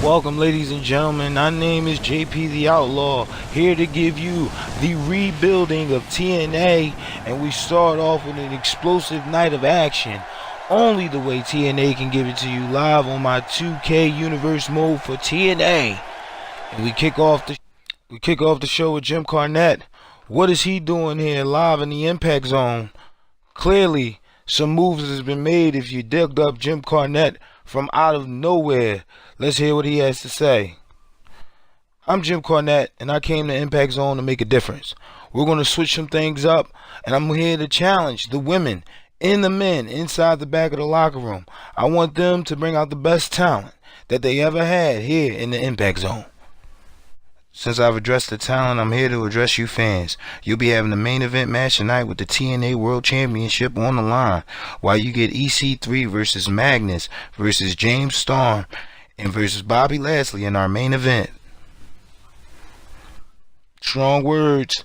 Welcome, ladies and gentlemen. My name is JP the Outlaw, here to give you the rebuilding of TNA, and we start off with an explosive night of action, only the way TNA can give it to you, live on my 2K Universe Mode for TNA. And we kick off the show with Jim Cornette. What is he doing here live in the Impact Zone? Clearly, some moves has been made if you dug up Jim Cornette from out of nowhere. Let's hear what he has to say. I'm Jim Cornette, and I came to Impact Zone to make a difference. We're going to switch some things up, and I'm here to challenge the women and the men inside the back of the locker room. I want them to bring out the best talent that they ever had here in the Impact Zone. Since I've addressed the talent, I'm here to address you fans. You'll be having the main event match tonight with the TNA World Championship on the line, while you get EC3 versus Magnus versus James Storm and versus Bobby Lashley in our main event. Strong words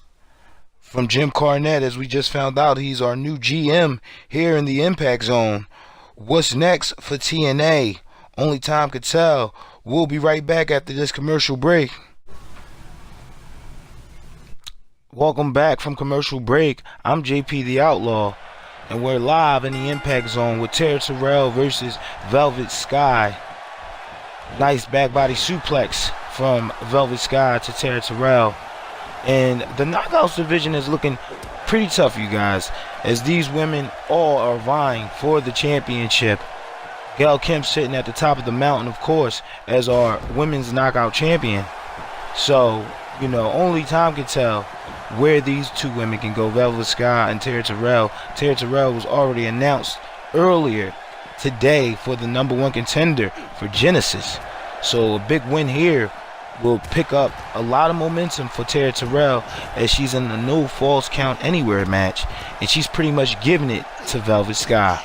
from Jim Cornette, as we just found out he's our new GM here in the Impact Zone. What's next for TNA? Only time could tell. We'll be right back after this commercial break. Welcome back from commercial break. I'm JP the Outlaw, and we're live in the Impact Zone with Terrell versus Velvet Sky. Nice back body suplex from Velvet Sky to Terrell. And the Knockouts division is looking pretty tough, you guys, as these women all are vying for the championship. Gail Kim sitting at the top of the mountain, of course, as our women's knockout champion. So, you know, only time can tell where these two women can go, Velvet Sky and Terrell. Terrell was already announced earlier today for the #1 contender for Genesis. So a big win here will pick up a lot of momentum for Terrell, as she's in the no falls count anywhere match, and she's pretty much giving it to Velvet Sky.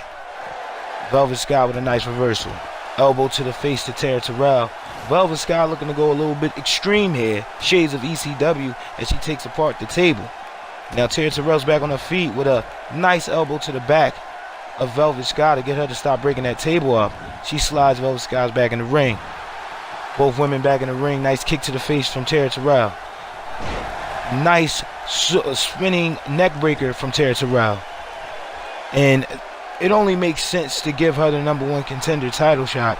Velvet Sky with a nice reversal. Elbow to the face to Terrell. Velvet Sky looking to go a little bit extreme here, shades of ECW, as she takes apart the table. Now Terrell's back on her feet with a nice elbow to the back of Velvet Sky to get her to stop breaking that table up. She slides Velvet Sky's back in the ring. Both women back in the ring. Nice kick to the face from Terrell. Nice spinning neck breaker from Terrell. And it only makes sense to give her the #1 contender title shot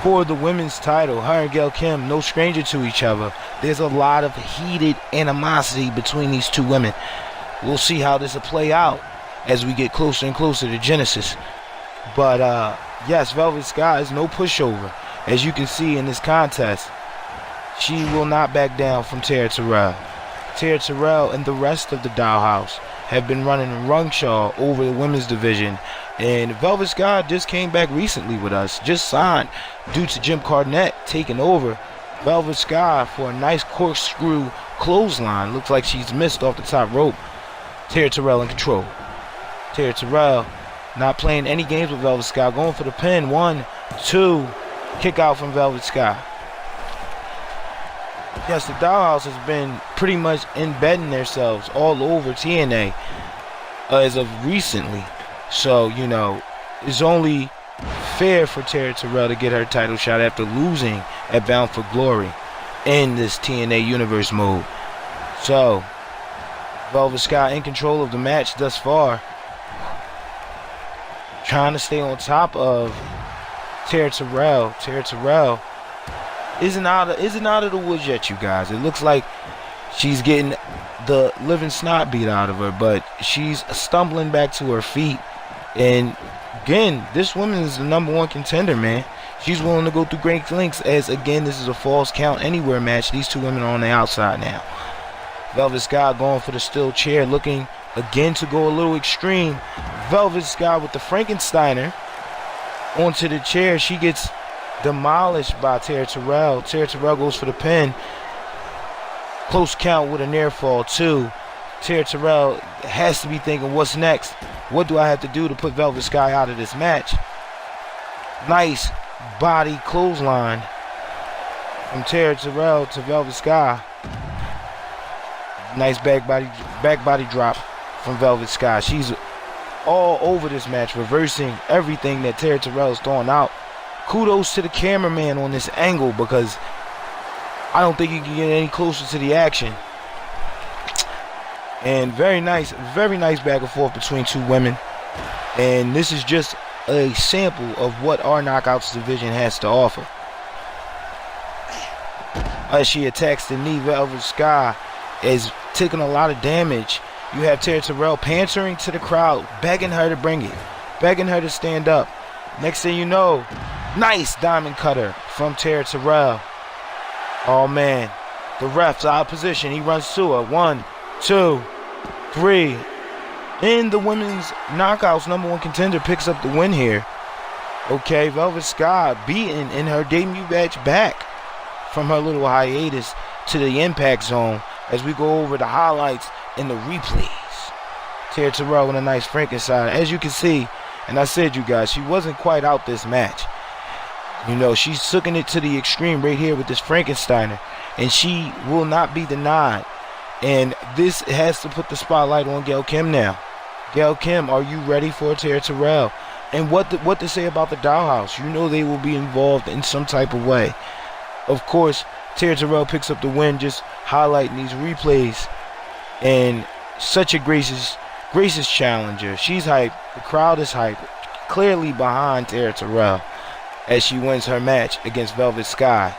for the women's title. Her and Gail Kim, no stranger to each other. There's a lot of heated animosity between these two women. We'll see how this will play out as we get closer and closer to Genesis. But yes, Velvet Sky is no pushover. As you can see in this contest, she will not back down from Terrell. Terrell and the rest of the Dollhouse have been running roughshod over the women's division. And Velvet Sky just came back recently with us, just signed due to Jim Cornette taking over. Velvet Sky for a nice corkscrew clothesline. Looks like she's missed off the top rope. Terrell in control. Terrell not playing any games with Velvet Sky, going for the pin. 1, 2, kick out from Velvet Sky. Yes, the Dollhouse has been pretty much embedding themselves all over TNA as of recently. So, you know, it's only fair for Terrell to get her title shot after losing at Bound for Glory in this TNA Universe mode. So, Velvet Sky in control of the match thus far, trying to stay on top of Terrell. Terrell isn't out of the woods yet, you guys. It looks like she's getting the living snot beat out of her, but she's stumbling back to her feet. And again, this woman is the #1 contender, man. She's willing to go through great lengths, as again, this is a falls count anywhere match. These two women are on the outside now. Velvet Sky going for the steel chair, looking again to go a little extreme. Velvet Sky with the Frankensteiner onto the chair. She gets demolished by Terrell. Terrell goes for the pin. Close count with a near fall too. Terrell has to be thinking, what's next? What do I have to do to put Velvet Sky out of this match? Nice body clothesline from Terrell to Velvet Sky. Nice back body drop from Velvet Sky. She's all over this match, reversing everything that Terrell is throwing out. kudos to the cameraman on this angle, because I don't think you can get any closer to the action. And very nice back and forth between two women. And this is just a sample of what our Knockouts division has to offer. As she attacks the knee, Velvet Sky is taking a lot of damage. You have Tara Terrell pantering to the crowd, begging her to bring it, begging her to stand up. Next thing you know, nice diamond cutter from Tara Terrell. Oh man, the ref's out of position. He runs to her. 1, 2, 3. And the women's Knockouts #1 contender picks up the win here. Okay, Velvet Sky beaten in her debut match back from her little hiatus to the Impact Zone as we go over the highlights and the replays. Tara Terrell with a nice Frankenstein. As you can see, and I said, you guys, she wasn't quite out this match. You know, she's taking it to the extreme right here with this Frankensteiner, and she will not be denied. And this has to put the spotlight on Gail Kim now. Gail Kim, are you ready for Tara Terrell? And what to say about the Dollhouse? You know they will be involved in some type of way. Of course, Tara Terrell picks up the win, just highlighting these replays. And such a gracious challenger. She's hyped. The crowd is hyped. Clearly behind Tara Terrell as she wins her match against Velvet Sky.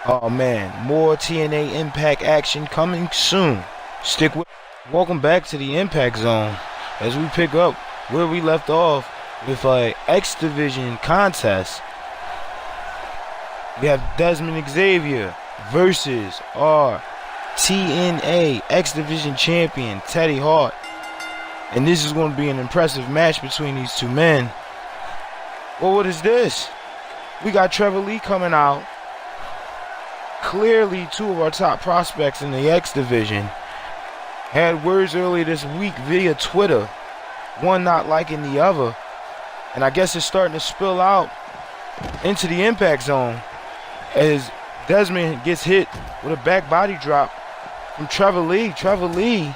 Oh man, more TNA Impact action coming soon. Stick with. Welcome back to the Impact Zone as we pick up where we left off with a X Division contest. We have Desmond Xavier versus our TNA X Division champion Teddy Hart, and this is going to be an impressive match between these two men. Well, what is this? We got Trevor Lee coming out. Clearly two of our top prospects in the X Division. Had words earlier this week via Twitter, one not liking the other, and I guess it's starting to spill out into the Impact Zone as Desmond gets hit with a back body drop from Trevor Lee. Trevor Lee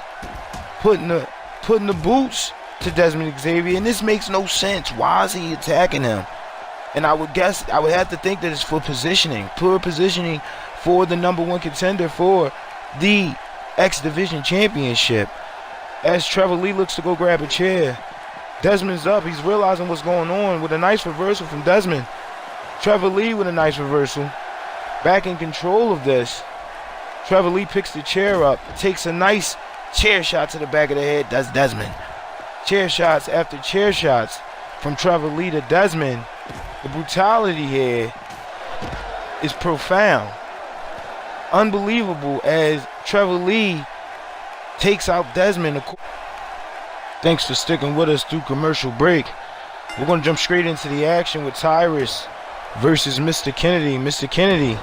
putting the boots to Desmond Xavier, and this makes no sense. Why is he attacking him? And I would have to think that it's for positioning, poor positioning for the #1 contender for the X Division Championship. As Trevor Lee looks to go grab a chair, Desmond's up. He's realizing what's going on with a nice reversal from Desmond. Trevor Lee with a nice reversal. Back in control of this. Trevor Lee picks the chair up, takes a nice chair shot to the back of the head. That's Desmond. Chair shots after chair shots from Trevor Lee to Desmond. The brutality here is profound. Unbelievable as Trevor Lee takes out Desmond. Thanks for sticking with us through commercial break. We're going to jump straight into the action with Tyrus versus Mr. Kennedy. Mr. Kennedy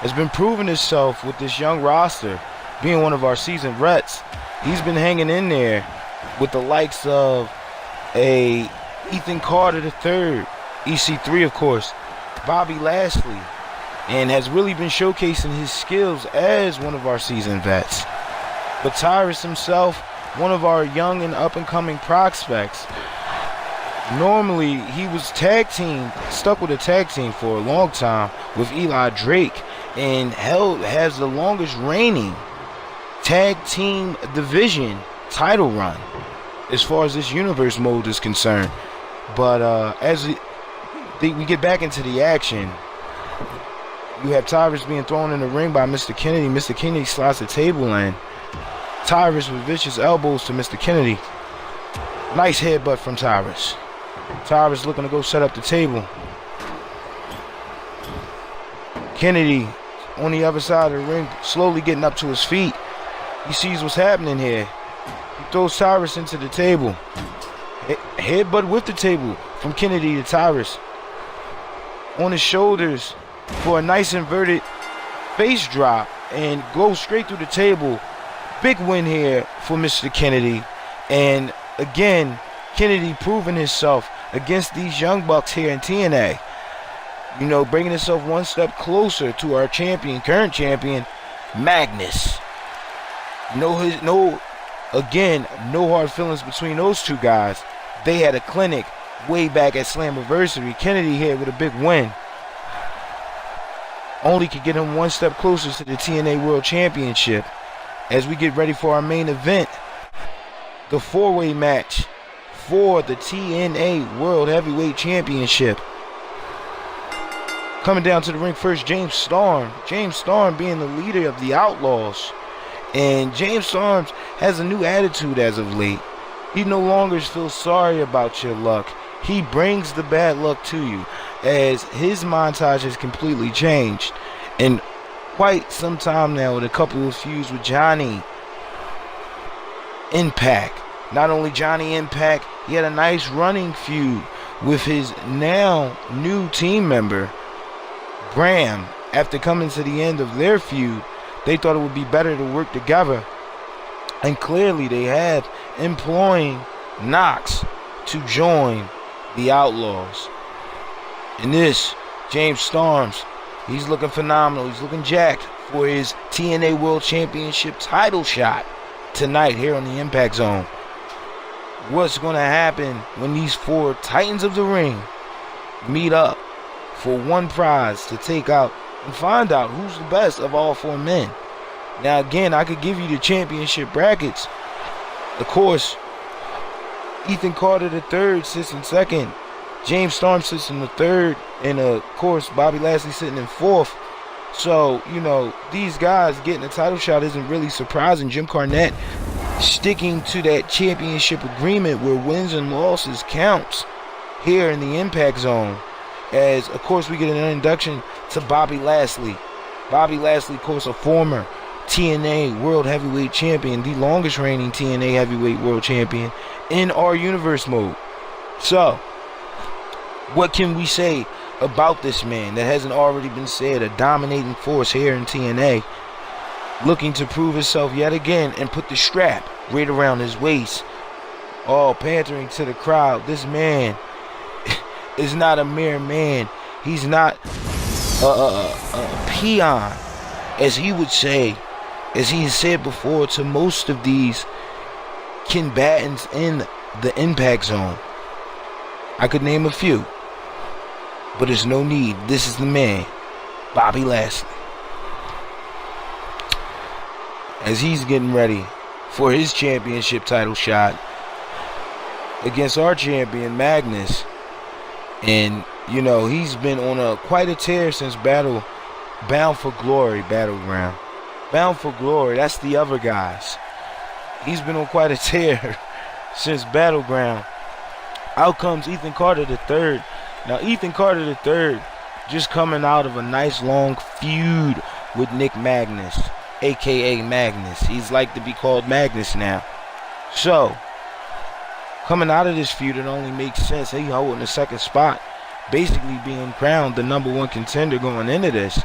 has been proving himself with this young roster, being one of our seasoned vets. He's been hanging in there with the likes of a Ethan Carter III, EC3 of course, Bobby Lashley, and has really been showcasing his skills as one of our seasoned vets. But Tyrus himself, one of our young and up-and-coming prospects. Normally, he was stuck with a tag team for a long time with Eli Drake, and has the longest reigning tag team division title run as far as this universe mode is concerned. But as we get back into the action, you have Tyrus being thrown in the ring by Mr. Kennedy. Mr. Kennedy slides the table in. Tyrus with vicious elbows to Mr. Kennedy. Nice headbutt from Tyrus. Tyrus looking to go set up the table. Kennedy on the other side of the ring, slowly getting up to his feet. He sees what's happening here. He throws Tyrus into the table. Headbutt with the table from Kennedy to Tyrus. On his shoulders for a nice inverted face drop and goes straight through the table. Big win here for Mr. Kennedy. And again, Kennedy proving himself against these young bucks here in TNA. You know, bringing himself one step closer to our champion, current champion, Magnus. No hard feelings between those two guys. They had a clinic way back at Slammiversary. Kennedy here with a big win. Only could get him one step closer to the TNA World Championship. As we get ready for our main event, the four-way match for the TNA World Heavyweight Championship. Coming down to the ring first, James Storm. James Storm being the leader of the Outlaws. And James Storm has a new attitude as of late. He no longer feels sorry about your luck. He brings the bad luck to you, as his montage has completely changed. And quite some time now, with a couple of feuds with Johnny Impact. Not only Johnny Impact, he had a nice running feud with his now new team member, Graham. After coming to the end of their feud, they thought it would be better to work together. And clearly they have, employing Knox to join the Outlaws. In this, James Storms, he's looking phenomenal. He's looking jacked for his TNA World Championship title shot tonight here on the Impact Zone. What's going to happen when these four titans of the ring meet up for one prize to take out and find out who's the best of all four men? Now again, I could give you the championship brackets. Of course, Ethan Carter III sits in second. James Storm sits in the third. And of course, Bobby Lashley sitting in fourth. So, you know, these guys getting a title shot isn't really surprising. Jim Cornette sticking to that championship agreement where wins and losses counts here in the Impact Zone. As, of course, we get an introduction to Bobby Lashley. Bobby Lashley, of course, a former TNA World Heavyweight Champion, the longest reigning TNA Heavyweight World Champion in our universe mode. So, what can we say about this man that hasn't already been said? A dominating force here in TNA, looking to prove himself yet again and put the strap right around his waist, all pandering to the crowd. This man is not a mere man. He's not a peon, as he would say, as he said before to most of these combatants in the Impact Zone. I could name a few, but there's no need. This is the man, Bobby Lashley, as he's getting ready for his championship title shot against our champion, Magnus. And, you know, he's been on quite a tear since Bound for Glory Battleground. Bound for Glory, that's the other guys. He's been on quite a tear since Battleground. Out comes Ethan Carter III. Now, Ethan Carter III just coming out of a nice long feud with Nick Magnus, a.k.a. Magnus. He's like to be called Magnus now. So, coming out of this feud, it only makes sense. He holding the second spot, basically being crowned the #1 contender going into this.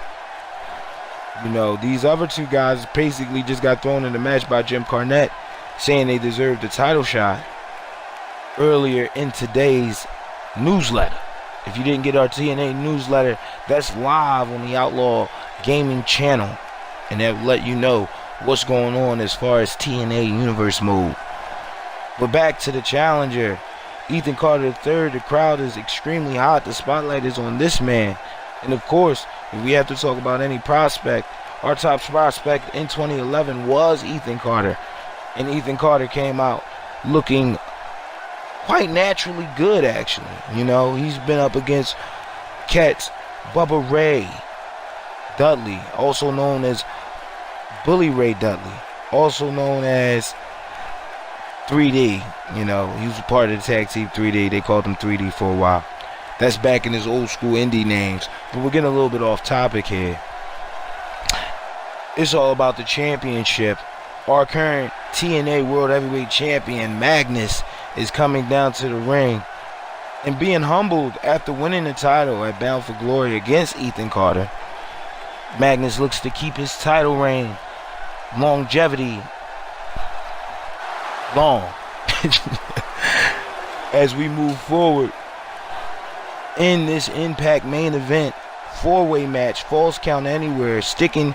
You know, these other two guys basically just got thrown in the match by Jim Cornette, saying they deserved the title shot earlier in today's newsletter. If you didn't get our TNA newsletter, that's live on the Outlaw Gaming channel, and that will let you know what's going on as far as TNA Universe Mode. But back to the challenger, Ethan Carter III. The crowd is extremely hot. The spotlight is on this man. And of course, if we have to talk about any prospect, our top prospect in 2011 was Ethan Carter. And Ethan Carter came out looking quite naturally good, actually. You know, he's been up against cats, Bubba Ray Dudley, also known as Bully Ray Dudley, also known as 3D. You know, he was a part of the tag team 3D. They called him 3D for a while. That's back in his old school indie names. But we're getting a little bit off topic here. It's all about the championship. Our current TNA World Heavyweight Champion, Magnus, is coming down to the ring and being humbled after winning the title at Bound for Glory against Ethan Carter. Magnus looks to keep his title reign longevity long as we move forward in this Impact main event four-way match, Falls Count Anywhere, sticking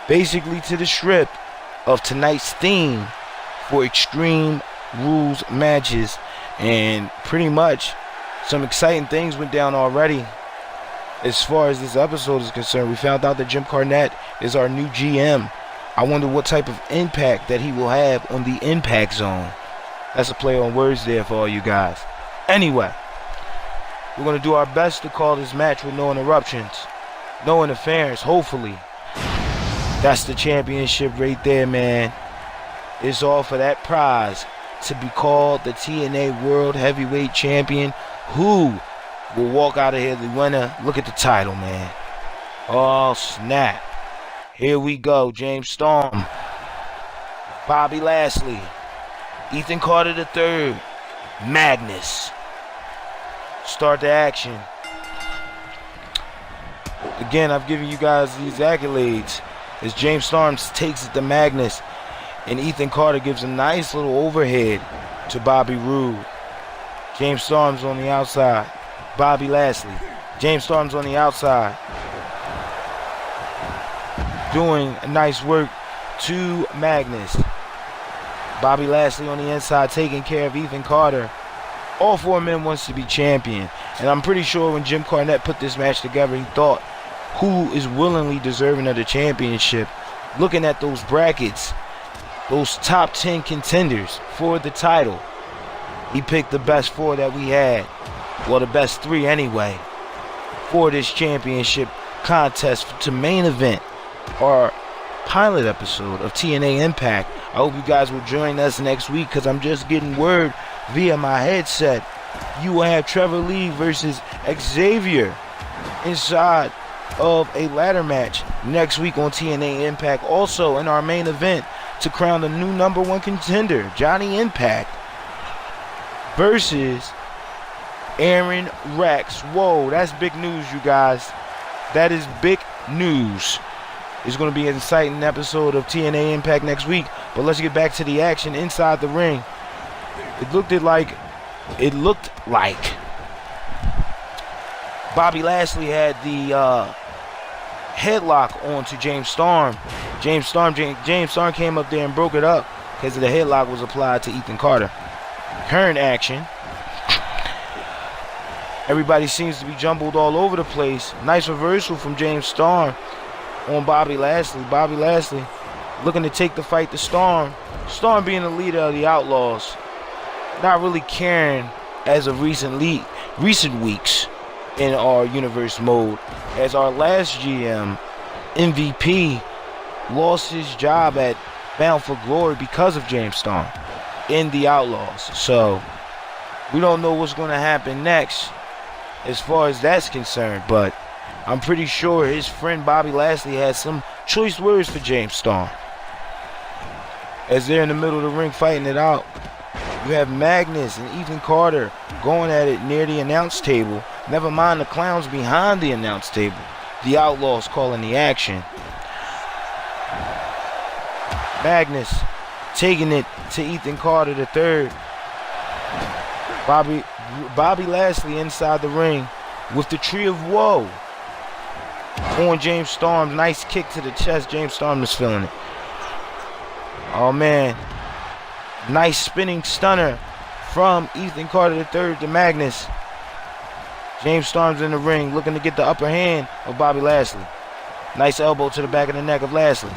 basically to the script of tonight's theme for Extreme Rules matches. And pretty much Some exciting things went down already. As far as this episode is concerned, we found out that Jim Cornette is our new GM. I wonder what type of impact that he will have on the Impact Zone. That's a play on words there for all you guys. Anyway, we're going to do our best to call this match with no interruptions, no interference, hopefully. That's the championship right there, man. It's all for that prize to be called the TNA World Heavyweight Champion. Who will walk out of here the winner? Look at the title, man. Oh, snap. Here we go. James Storm, Bobby Lashley, Ethan Carter III, Magnus. Start the action. Again, I've given you guys these accolades as James Storm takes it to Magnus, and Ethan Carter gives a nice little overhead to Bobby Roode. James Storm's on the outside. Bobby Lashley. James Storm's on the outside, doing nice work to Magnus. Bobby Lashley on the inside taking care of Ethan Carter. All four men wants to be champion. And I'm pretty sure when Jim Cornette put this match together, he thought, who is willingly deserving of the championship? Looking at those brackets, those top 10 contenders for the title, he picked the best four that we had. Well, the best three anyway, for this championship contest to main event our pilot episode of TNA Impact. I hope you guys will join us next week, because I'm just getting word via my headset. You will have Trevor Lee versus Xavier inside of a ladder match next week on TNA Impact. Also in our main event to crown the new #1 contender, Johnny Impact versus Aaron Rex. Whoa, that's big news, you guys. That is big news. It's going to be an exciting episode of TNA Impact next week. But let's get back to the action inside the ring. It looked like Bobby Lashley had the headlock onto James Storm. James Storm came up there and broke it up because the headlock was applied to Ethan Carter. Current action. Everybody seems to be jumbled all over the place. Nice reversal from James Storm on Bobby Lashley. Bobby Lashley looking to take the fight to Storm. Storm being the leader of the Outlaws, not really caring as of recent weeks in our universe mode, as our last GM, MVP, lost his job at Bound for Glory because of James Storm in the Outlaws. So we don't know what's going to happen next as far as that's concerned, but I'm pretty sure his friend Bobby Lashley has some choice words for James Storm. As they're in the middle of the ring fighting it out, you have Magnus and Ethan Carter going at it near the announce table. Never mind the clowns behind the announce table. The Outlaws calling the action. Magnus taking it to Ethan Carter III. Bobby Lashley inside the ring with the Tree of Woe on James Storm. Nice kick to the chest. James Storm is feeling it. Oh man. Nice spinning stunner from Ethan Carter III to Magnus. James Storm's in the ring looking to get the upper hand of Bobby Lashley. Nice elbow to the back of the neck of Lashley.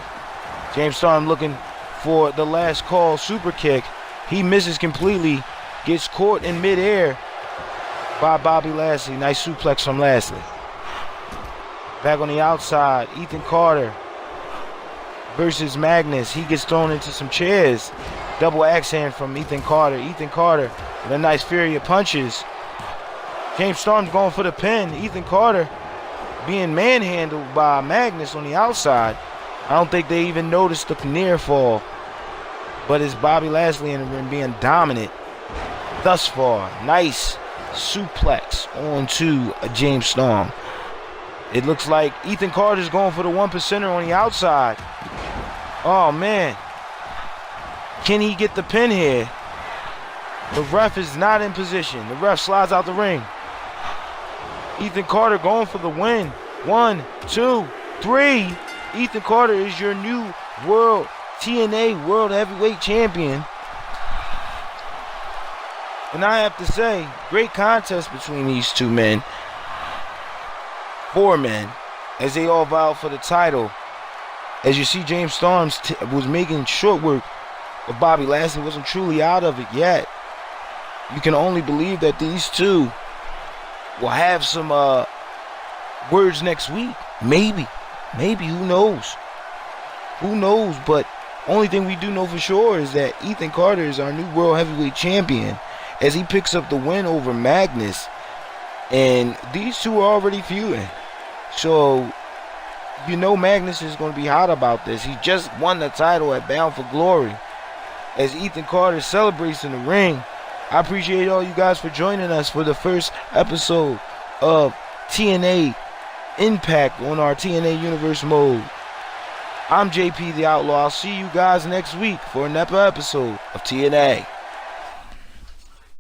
James Storm looking for the last call super kick. He misses completely. Gets caught in midair by Bobby Lashley. Nice suplex from Lashley. Back on the outside, Ethan Carter versus Magnus. He gets thrown into some chairs. Double axe hand from Ethan Carter. Ethan Carter with a nice fury of punches. James Storm's going for the pin. Ethan Carter being manhandled by Magnus on the outside. I don't think they even noticed the near fall. But it's Bobby Lashley in the ring being dominant thus far. Nice suplex onto James Storm. It looks like Ethan Carter's going for the 1%er on the outside. Oh man. Can he get the pin here? The ref is not in position. The ref slides out the ring. Ethan Carter going for the win. 1, 2, 3. Ethan Carter is your new TNA World Heavyweight Champion. And I have to say, great contest between these two men. 4 men, as they all vowed for the title. As you see, James Storms was making short work of Bobby Lashley, wasn't truly out of it yet. You can only believe that these two will have some words next week. Maybe, who knows? Who knows? But only thing we do know for sure is that Ethan Carter is our new World Heavyweight Champion as he picks up the win over Magnus. And these two are already feuding. So, you know Magnus is going to be hot about this. He just won the title at Bound for Glory. As Ethan Carter celebrates in the ring, I appreciate all you guys for joining us for the first episode of TNA Impact on our TNA Universe Mode. I'm JP the Outlaw. I'll see you guys next week for another episode of TNA.